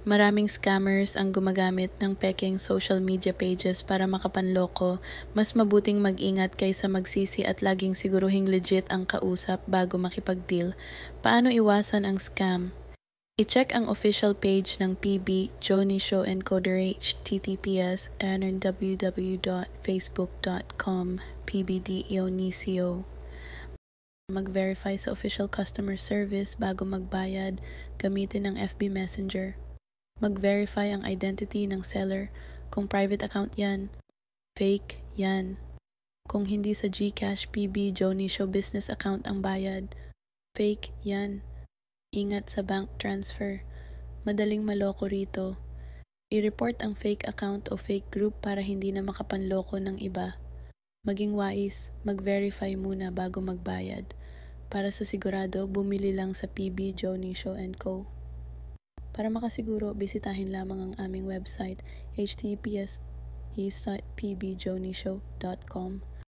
Maraming scammers ang gumagamit ng pekeng social media pages para makapanloko. Mas mabuting mag-ingat kaysa magsisi at laging siguruhing legit ang kausap bago makipag-deal. Paano iwasan ang scam? I-check ang official page ng PB Joni Show Encoder https www.facebook.com pbdionisio. Mag-verify sa official customer service bago magbayad, gamitin ang FB Messenger. Mag-verify ang identity ng seller. Kung private account yan, fake yan. Kung hindi sa GCash, PB, Joni Show business account ang bayad, fake yan. Ingat sa bank transfer. Madaling maloko rito. I-report ang fake account o fake group para hindi na makapanloko ng iba. Maging wais, mag-verify muna bago magbayad. Para sa sigurado, bumili lang sa PB, Joni Show & Co. Para makasiguro, bisitahin lamang ang aming website https://pbjonishow.com.